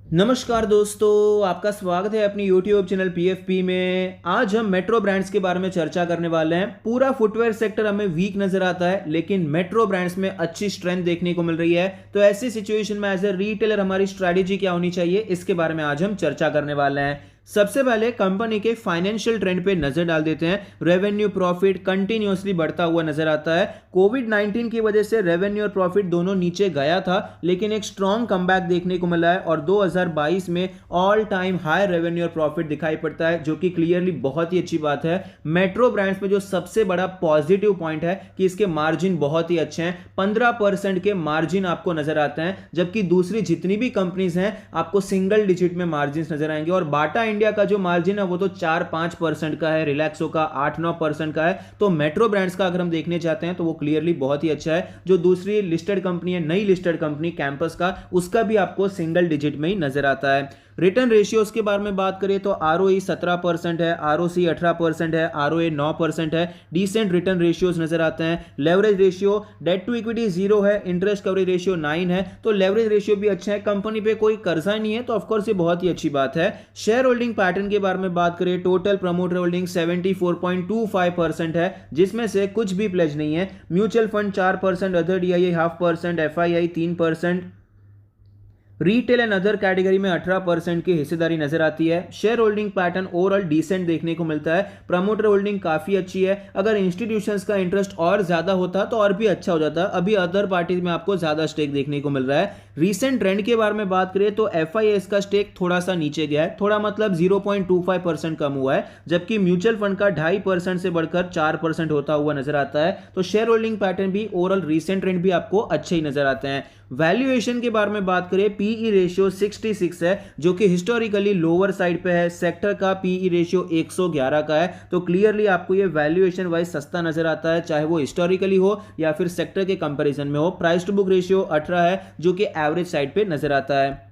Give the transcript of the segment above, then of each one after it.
नमस्कार दोस्तों, आपका स्वागत है अपनी YouTube चैनल PFP में। आज हम मेट्रो ब्रांड्स के बारे में चर्चा करने वाले हैं। पूरा फुटवेयर सेक्टर हमें वीक नजर आता है, लेकिन मेट्रो ब्रांड्स में अच्छी स्ट्रेंथ देखने को मिल रही है। तो ऐसी सिचुएशन में एज ए रिटेलर हमारी स्ट्रैटेजी क्या होनी चाहिए, इसके बारे में आज हम चर्चा करने वाले हैं। सबसे पहले कंपनी के फाइनेंशियल ट्रेंड पे नजर डाल देते हैं। रेवेन्यू प्रॉफिट कंटिन्यूअसली बढ़ता हुआ नजर आता है। कोविड-19 की वजह से रेवेन्यू और प्रॉफिट दोनों नीचे गया था, लेकिन एक स्ट्रॉन्ग कमबैक देखने को मिला है और 2022 में ऑल टाइम हाई रेवेन्यू और प्रॉफिट दिखाई पड़ता है, जो कि क्लियरली बहुत ही अच्छी बात है। मेट्रो ब्रांड्स में जो सबसे बड़ा पॉजिटिव पॉइंट है कि इसके मार्जिन बहुत ही अच्छे हैं। 15% के मार्जिन आपको नजर आते हैं, जबकि दूसरी जितनी भी कंपनीज हैं आपको सिंगल डिजिट में मार्जिन नजर आएंगे। और बाटा इंडिया का जो मार्जिन है वो तो 4-5% का है, रिलैक्सो का 8-9% का है। तो मेट्रो ब्रांड्स का अगर हम देखने चाहते हैं तो वो क्लियरली बहुत ही अच्छा है। जो दूसरी लिस्टेड कंपनी है, नई लिस्टेड कंपनी कैंपस का, उसका भी आपको सिंगल डिजिट में ही नजर आता है। रिटर्न रेशियोज के बारे में बात करें तो ROE 17% है, ROC 18% है, ROA 9% है। डिसेंट रिटर्न रेशियोज नजर आते हैं। Leverage ratio, debt to equity 0 है, इंटरेस्ट कवरेज रेशियो 9 है, तो लेवरेज रेशियो भी अच्छा है। कंपनी पे कोई कर्जा नहीं है, तो ऑफकोर्स ये बहुत ही अच्छी बात है। शेयर होल्डिंग पैटर्न के बारे में बात करें, टोटल प्रमोटर होल्डिंग 74.25% है, जिसमें से कुछ भी प्लेज नहीं है। Mutual fund 4%, other DIA 0.5%, FII 3%, retail and other category में 18% की हिस्सेदारी नजर आती है। Share holding pattern overall decent देखने को मिलता है। प्रमोटर होल्डिंग काफी अच्छी है। अगर इंस्टीट्यूशंस का इंटरेस्ट और ज्यादा होता तो और भी अच्छा हो जाता। अभी अदर पार्टीज में आपको ज्यादा स्टेक देखने को मिल रहा है। रीसेंट ट्रेंड के बारे में बात करें तो FIS का स्टेक थोड़ा सा नीचे गया है, थोड़ा मतलब 0.25% कम हुआ है, जबकि म्यूचुअल फंड का 2.5% से बढ़कर 4% होता हुआ नजर आता है। तो शेयर होल्डिंग पैटर्न भी ओवरऑल रीसेंट ट्रेंड भी आपको अच्छे ही नजर आते हैं। वैल्यूएशन के बारे में बात करें, पीई रेशियो 66 है, जो कि हिस्टोरिकली लोअर साइड पे है। सेक्टर का पीई रेशियो 111 का है, तो क्लियरली आपको ये वैल्यूएशन वाइज सस्ता नजर आता है, चाहे वो हिस्टोरिकली हो या फिर सेक्टर के कंपैरिजन में हो। प्राइस टू बुक रेशियो 18 है, जो कि एवरेज साइड पे नजर आता है।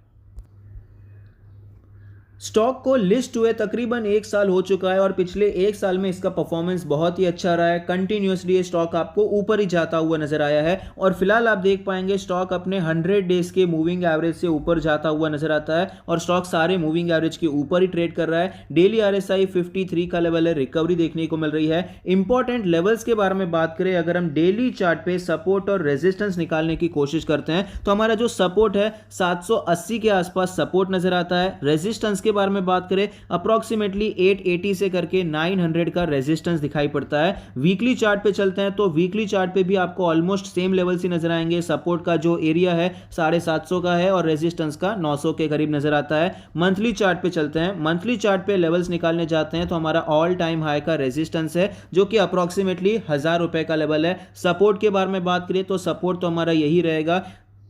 स्टॉक को लिस्ट हुए तकरीबन 1 साल हो चुका है और पिछले 1 साल में इसका परफॉर्मेंस बहुत ही अच्छा रहा है। कंटिन्यूसली ये स्टॉक आपको ऊपर ही जाता हुआ नजर आया है और फिलहाल आप देख पाएंगे स्टॉक अपने 100 डेज के मूविंग एवरेज से ऊपर जाता हुआ नजर आता है और स्टॉक सारे मूविंग एवरेज के ऊपर ही ट्रेड कर रहा है। डेली RSI 53 का लेवल है, रिकवरी देखने को मिल रही है। इंपॉर्टेंट लेवल्स के बारे में बात करें, अगर हम डेली चार्ट पे सपोर्ट और रेजिस्टेंस निकालने की कोशिश करते हैं तो हमारा जो सपोर्ट है 780 के आसपास सपोर्ट नजर आता है। रेजिस्टेंस के बारे में बात करें, अप्रोक्सीमेटली 880 से करके 900 का रेजिस्टेंस दिखाई पड़ता है। वीकली चार्ट पे चलते हैं तो वीकली चार्ट पे भी आपको ऑलमोस्ट सेम लेवल से नजर आएंगे। सपोर्ट का जो एरिया है 750 का है और रेजिस्टेंस का 900 के करीब नजर आता है। मंथली चार्ट पे चलते हैं, मंथली चार्ट पे लेवल्स निकालने जाते हैं तो हमारा ऑल टाइम हाई का रेजिस्टेंस है, जो कि अप्रोक्सीमेटली 1000 रुपए का लेवल है। सपोर्ट के बारे में बात करें तो सपोर्ट तो हमारा यही रहेगा,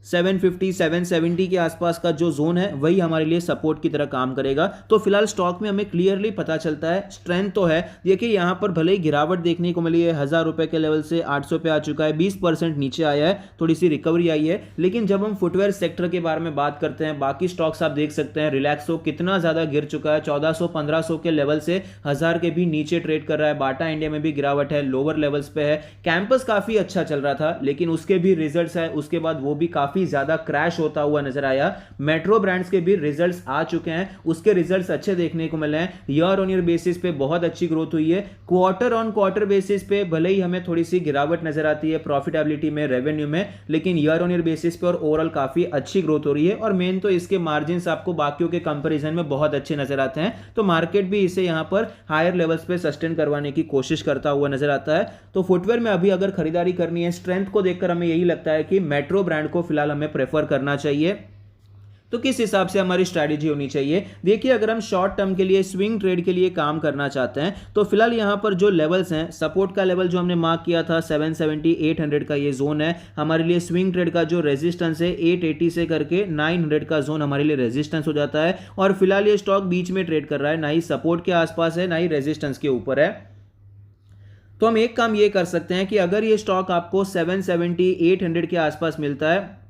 750 770 के आसपास का जो जोन है वही हमारे लिए सपोर्ट की तरह काम करेगा। तो फिलहाल स्टॉक में हमें क्लियरली पता चलता है स्ट्रेंथ तो है। देखिए यहाँ पर भले ही गिरावट देखने को मिली है, 1000 रुपए के लेवल से 800 पे आ चुका है, 20% नीचे आया है, थोड़ी सी रिकवरी आई है। लेकिन जब हम फुटवेयर सेक्टर के बारे में बात करते हैं, बाकी स्टॉक्स आप देख सकते हैं, रिलैक्सो कितना ज्यादा गिर चुका है, 1400-1500 के लेवल से 1000 के भी नीचे ट्रेड कर रहा है। बाटा इंडिया में भी गिरावट है, लोअर लेवल्स पे है। कैंपस काफी अच्छा चल रहा था, लेकिन उसके भी रिजल्ट्स है, उसके बाद वो भी काफी ज्यादा क्रैश होता हुआ नजर आया। मेट्रो ब्रांड्स के भी रिजल्ट्स आ चुके हैं, उसके रिजल्ट्स अच्छे देखने को मिले हैं। ईयर ऑन ईयर बेसिस पे बहुत अच्छी ग्रोथ हुई है। क्वार्टर ऑन क्वार्टर बेसिस पे भले ही हमें थोड़ी सी गिरावट नजर आती है प्रॉफिटेबिलिटी में, रेवेन्यू में, लेकिन ईयर ऑन ईयर बेसिस पे और ओवरऑल काफी अच्छी ग्रोथ हो रही है। और मेन तो इसके मार्जिन आपको बाकियों के कंपेरिजन में बहुत अच्छे नजर आते हैं, तो मार्केट भी इसे यहां पर हायर लेवल्स पे सस्टेन करवाने की कोशिश करता हुआ नजर आता है। तो फुटवेयर में अभी अगर खरीदारी करनी है, स्ट्रेंथ को देखकर हमें यही लगता है कि मेट्रो ब्रांड को फिलहाल हमें प्रेफर करना चाहिए। तो किस हिसाब से हमारी स्ट्रैटेजी होनी चाहिए, देखिए अगर हम शॉर्ट टर्म के लिए स्विंग ट्रेड के लिए काम करना चाहते हैं तो फिलहाल यहां पर जो लेवल्स हैं, सपोर्ट का लेवल जो हमने मार्क किया था 770 800 का ये जोन है हमारे लिए। स्विंग ट्रेड का जो रेजिस्टेंस है 880 से करके 900 का जोन हमारे लिए रेजिस्टेंस हो जाता है। और फिलहाल ये स्टॉक बीच में ट्रेड कर रहा है, ना ही सपोर्ट के आसपास है ना ही रेजिस्टेंस के ऊपर है। तो हम एक काम ये कर सकते हैं कि अगर ये स्टॉक आपको 770 800 के आसपास मिलता है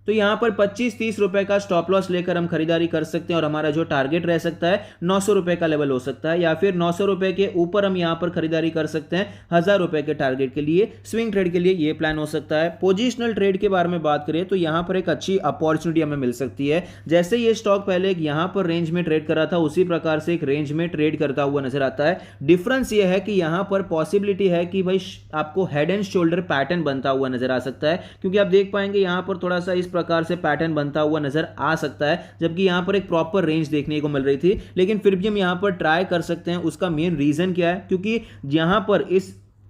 तो यहाँ पर 25-30 रुपए का स्टॉप लॉस लेकर हम खरीदारी कर सकते हैं और हमारा जो टारगेट रह सकता है 900 रुपए का लेवल हो सकता है, या फिर 900 रुपए के ऊपर हम यहाँ पर खरीदारी कर सकते हैं 1000 रुपए के टारगेट के लिए। स्विंग ट्रेड के लिए ये प्लान हो सकता है। पोजिशनल ट्रेड के बारे में बात करें तो यहाँ पर एक अच्छी अपॉर्चुनिटी हमें मिल सकती है। जैसे ये स्टॉक पहले यहाँ पर रेंज में ट्रेड कर रहा था, उसी प्रकार से एक रेंज में ट्रेड करता हुआ नजर आता है। डिफरेंस ये है कि यहाँ पर पॉसिबिलिटी है कि भाई आपको हेड एंड शोल्डर पैटर्न बनता हुआ नजर आ सकता है, क्योंकि आप देख पाएंगे यहाँ पर थोड़ा सा इस प्रकार से पैटर्न बनता हुआ नजर आ सकता है, जबकि यहां पर एक प्रॉपर रेंज देखने को मिल रही थी। लेकिन फिर भी हम यहां पर ट्राई कर सकते हैं। उसका मेन रीजन क्या है, क्योंकि यहां पर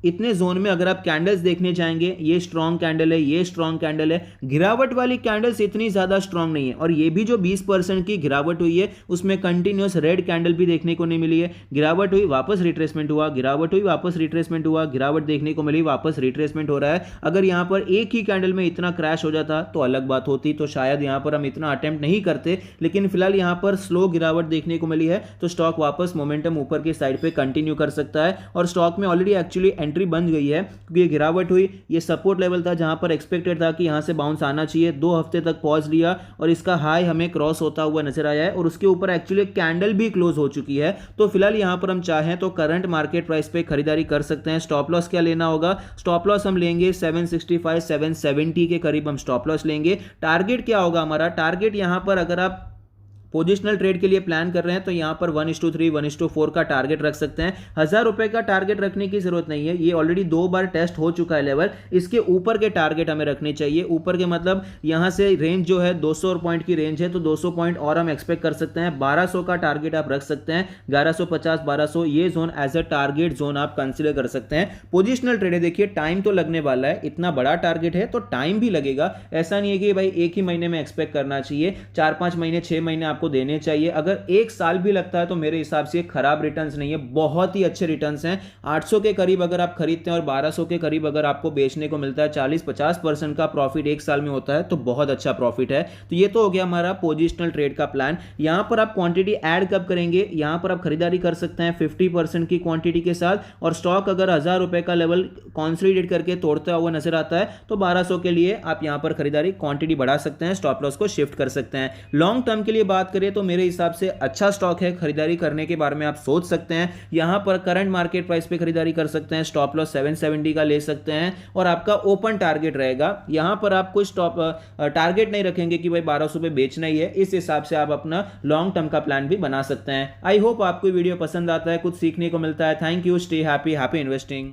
इतने जोन में अगर आप कैंडल्स देखने जाएंगे, ये स्ट्रॉन्ग कैंडल है, ये स्ट्रॉन्ग कैंडल है, गिरावट वाली कैंडल्स इतनी ज्यादा स्ट्रॉन्ग नहीं है। और ये भी जो 20% की गिरावट हुई है उसमें कंटिन्यूअस रेड कैंडल भी देखने को नहीं मिली है। गिरावट हुई, वापस रिट्रेसमेंट हुआ, गिरावट हुई, वापस रिट्रेसमेंट हुआ, गिरावट देखने को मिली, वापस रिट्रेसमेंट हो रहा है। अगर यहां पर एक ही कैंडल में इतना क्रैश हो जाता तो अलग बात होती, तो शायद यहां पर हम इतना अटेम्प्ट नहीं करते। लेकिन फिलहाल यहां पर स्लो गिरावट देखने को मिली है, तो स्टॉक वापस मोमेंटम ऊपर की साइड पे कंटिन्यू कर सकता है। और स्टॉक में ऑलरेडी एक्चुअली एंट्री बन गई है, क्योंकि ये गिरावट हुई, ये सपोर्ट लेवल था जहां पर एक्सपेक्टेड था कि यहां से बाउंस आना चाहिए। 2 हफ्ते तक पॉज लिया और इसका हाई हमें क्रॉस होता हुआ नजर आया है, और उसके ऊपर एक्चुअली कैंडल भी क्लोज हो चुकी है। तो फिलहाल यहां पर हम चाहें तो करंट मार्केट प्राइस पे खरीदारी कर सकते हैं। स्टॉप लॉस क्या लेना होगा, स्टॉप लॉस हम लेंगे 765 770 के करीब हम स्टॉप लॉस लेंगे। टारगेट क्या होगा हमारा, टारगेट यहां पर अगर आप पोजिशनल ट्रेड के लिए प्लान कर रहे हैं तो यहां पर 1:3 1:4 का टारगेट रख सकते हैं। 1000 रुपए का टारगेट रखने की जरूरत नहीं है, ये ऑलरेडी 2 बार टेस्ट हो चुका है लेवल। इसके ऊपर के टारगेट हमें रखने चाहिए। ऊपर के मतलब यहां से रेंज जो है 200 पॉइंट की रेंज है, तो 200 पॉइंट और हम एक्सपेक्ट कर सकते हैं। 1200 का टारगेट आप रख सकते हैं, 1150 1200 ये zone as a target zone आप कंसिडर कर सकते हैं। पोजिशनल ट्रेड है, देखिए टाइम तो लगने वाला है, इतना बड़ा टारगेट है तो टाइम भी लगेगा। ऐसा नहीं है कि भाई एक ही महीने में एक्सपेक्ट करना चाहिए, 4-5 महीने 6 महीने आपको देने चाहिए। अगर 1 साल भी लगता है तो मेरे हिसाब से खराब रिटर्न्स नहीं है, बहुत ही अच्छे रिटर्न्स हैं। 800 के करीब अगर आप खरीदते हैं और 1200 के करीब अगर आपको बेचने को मिलता है, 40-50% का प्रॉफिट 1 साल में होता है, तो बहुत अच्छा प्रॉफिट है। तो ये तो हो गया हमारा पोजिशनल ट्रेड का प्लान। यहां पर आप क्वांटिटी ऐड कब करेंगे, यहां पर आप खरीदारी कर सकते हैं 50% की क्वांटिटी के साथ, और स्टॉक अगर 1000 रुपए का लेवल कंसोलिडेट करके तोड़ता हुआ नजर आता है तो 1200 के लिए आप यहां पर खरीदारी क्वांटिटी बढ़ा सकते हैं, स्टॉप लॉस को शिफ्ट कर सकते हैं। लॉन्ग टर्म के लिए बात करें तो मेरे हिसाब से अच्छा स्टॉक है, खरीदारी करने के बारे में आप सोच सकते हैं। यहां पर करंट मार्केट प्राइस पे खरीदारी कर सकते हैं, स्टॉप लॉस 770 का ले सकते हैं, और आपका ओपन टारगेट रहेगा। यहां पर आप कोई स्टॉप टारगेट नहीं रखेंगे कि भाई 1200 पे बेचना ही है, इस हिसाब से आप अपना लॉन्ग टर्म का प्लान भी बना सकते हैं। आई होप आपको वीडियो पसंद आता है, कुछ सीखने को मिलता है। Thank you, stay happy, happy investing.